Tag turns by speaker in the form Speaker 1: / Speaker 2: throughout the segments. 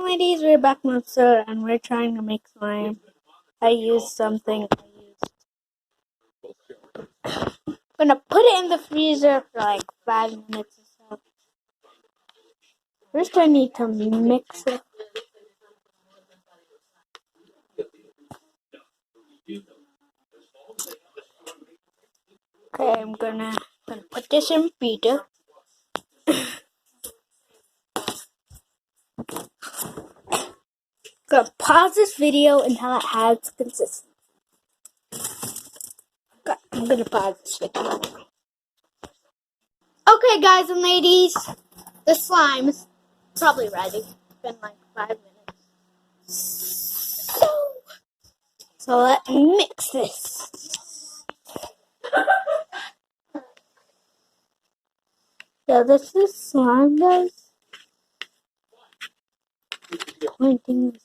Speaker 1: ladies, we're back monster and we're trying to make slime. I used something. I'm gonna put it in the freezer for like 5 minutes or so. First I need to mix it. Okay, I'm gonna put this in freezer. Gonna pause this video until it has consistency. I'm gonna pause this video. Okay, guys and ladies, the slime is probably ready. It's been like 5 minutes. So let me mix this. So this is slime, guys. Pointing this.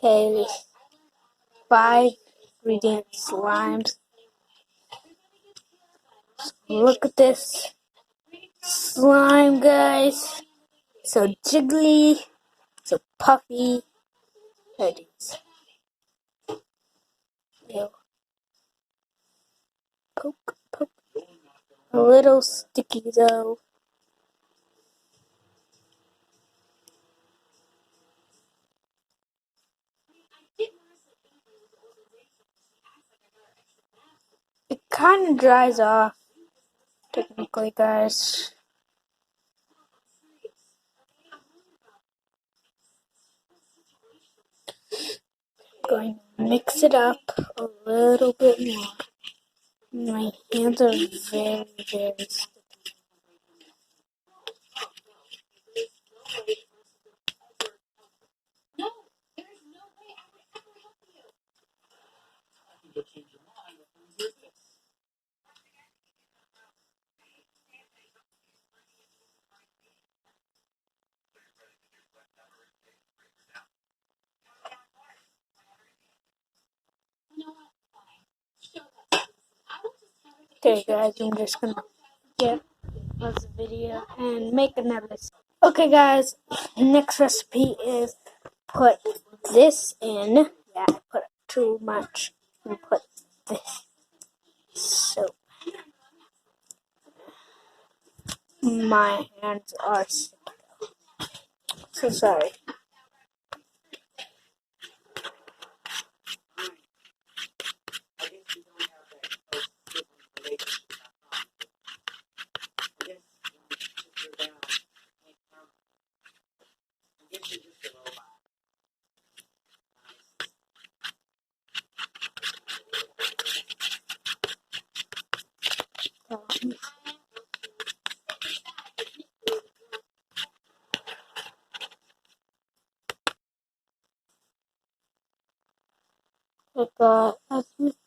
Speaker 1: Okay, there's 5 ingredient slimes. Look at this slime, guys. So jiggly, so puffy. There it is. Ew. Poke, poke. A little sticky though. It kind of dries off, technically, guys. I'm going to mix it up a little bit more. My hands are very, very sticky. Okay, guys, I'm just gonna get pause the video and make another. Okay, guys, next recipe is put this in. Yeah, I put too much. And put this. So my hands are sick. So sorry.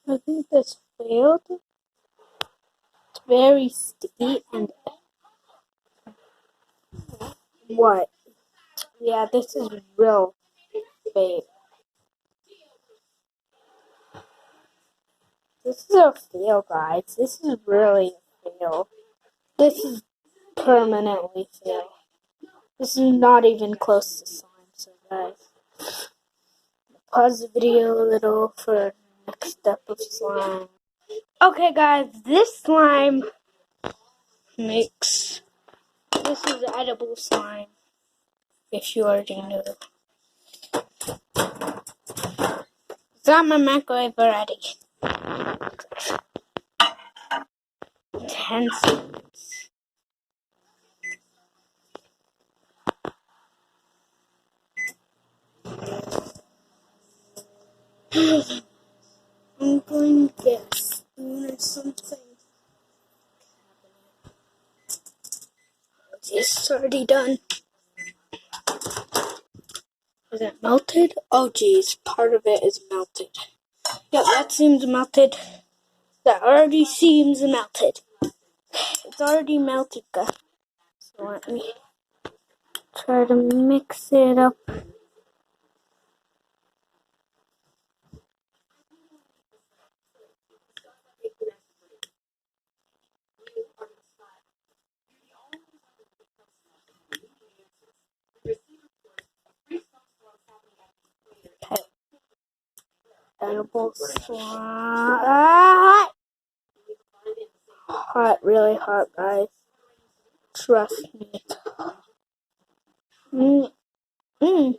Speaker 1: I think this failed. It's very sticky and what? Yeah, this is real fail. This is a fail, guys. This is really a fail. This is permanently fail. This is not even close to slime, so guys. Pause the video a little for next step of slime. Okay, guys, this slime makes. This is edible slime, if you already knew. It's on my microwave already. 10 seconds. I'm going to get a spoon or something. It's already done. Is it melted? Oh geez, part of it is melted. Yeah, that seems melted. That already seems melted. It's already melted, guys. So let me try to mix it up edible slime. Ah! Hot, really hot, guys. Trust me. Mm. Mm.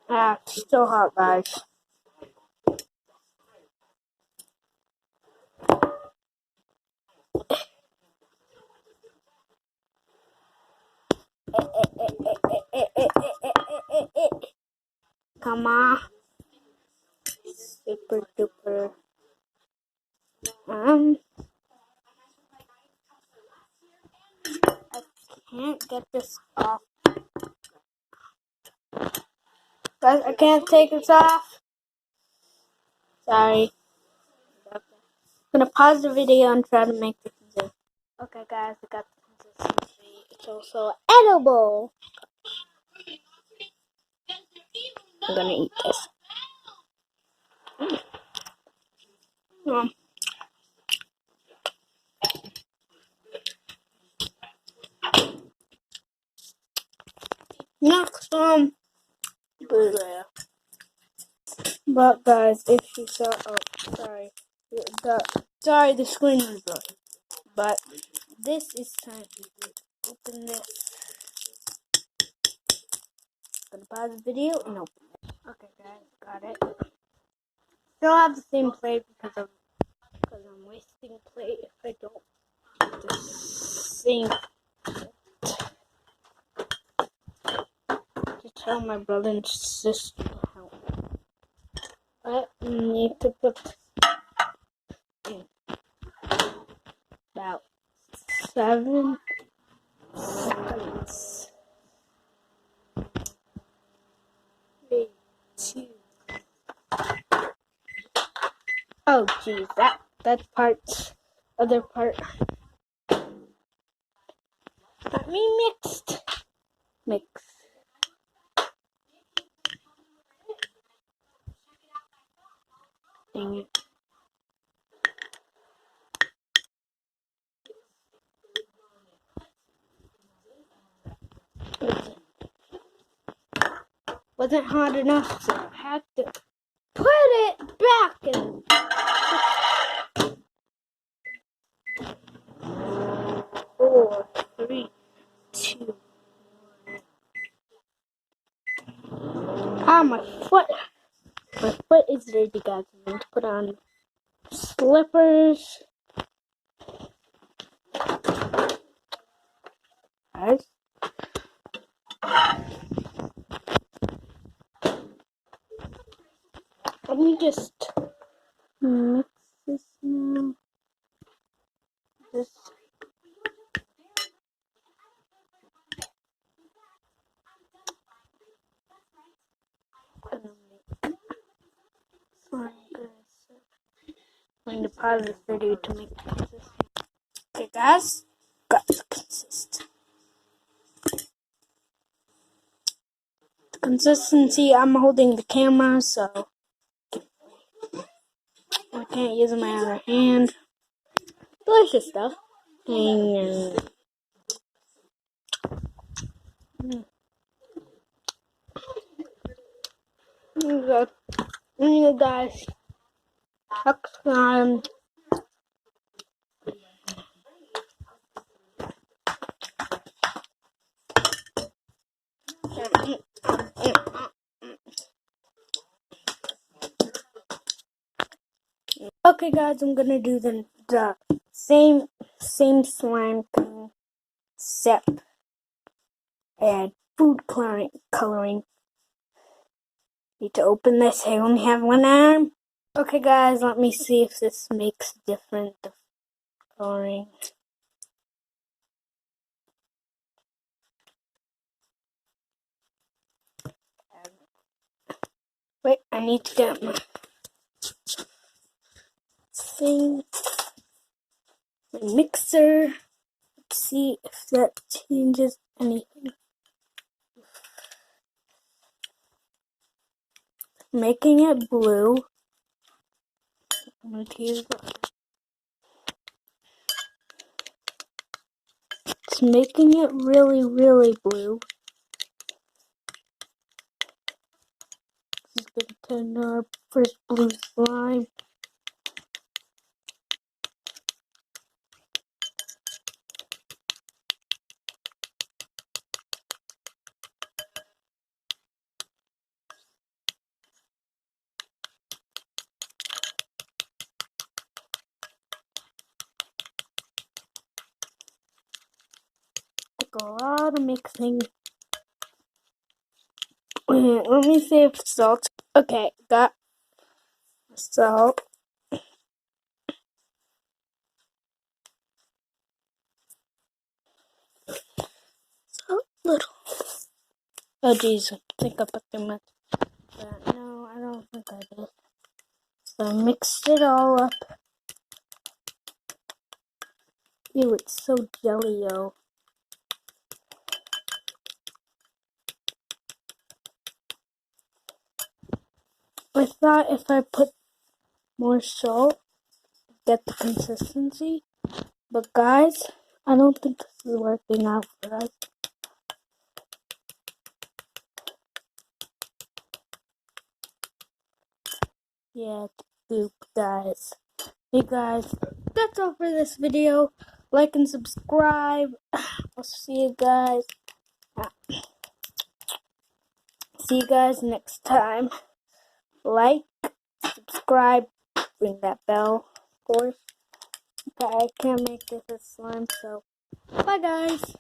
Speaker 1: Ah, still hot, guys. Come on. Super duper. I can't get this off. Guys, I can't take this off. Sorry. I'm gonna pause the video and try to make the consistency. Okay, guys, I got the consistency. It's also edible. I'm gonna eat this. Next, blueberry. But guys, if you saw, sorry, sorry, the screen was broken. But this is time to open this. Gonna pause the video and open it. Okay, guys, got it. Still have the same plate because I'm wasting plate if I don't sink. To tell my brother and sister to help. I need to put in about 7 seconds. 3, 2. Oh, geez, that other part. Got me mix. Dang it. Wasn't hot enough, so I had to put it back in. 4, 3, 2. Ah, my foot is dirty, guys. I need to put on slippers. Guys. Let me just mix this now. I'm going to pause this video to make it consistent. Okay, guys, got the consistency. I'm holding the camera, so I can't use my other hand. Delicious stuff. And you guys, next time. Okay, guys, I'm gonna do the same slime thing, except add food coloring. Need to open this. I only have one arm. Okay, guys, let me see if this makes different the coloring. Wait, I need to get my thing, my mixer. Let's see if that changes anything. Making it blue. I'm going to use that. It's just making it really, really blue. This is gonna turn our first blue slime. Take a lot of mixing. Let me see if salt. Okay, got salt. So little. Oh jeez, I think I put too much. But no, I don't think I did. So I mixed it all up. Ew, it's so jelly-o. I thought if I put more salt, get the consistency. But guys, I don't think this is working out for us. Yeah, it's poop, guys. Hey guys, that's all for this video. Like and subscribe. I'll see you guys. See you guys next time. Like, subscribe, ring that bell, of course. Okay, I can't make this a slime, so bye guys.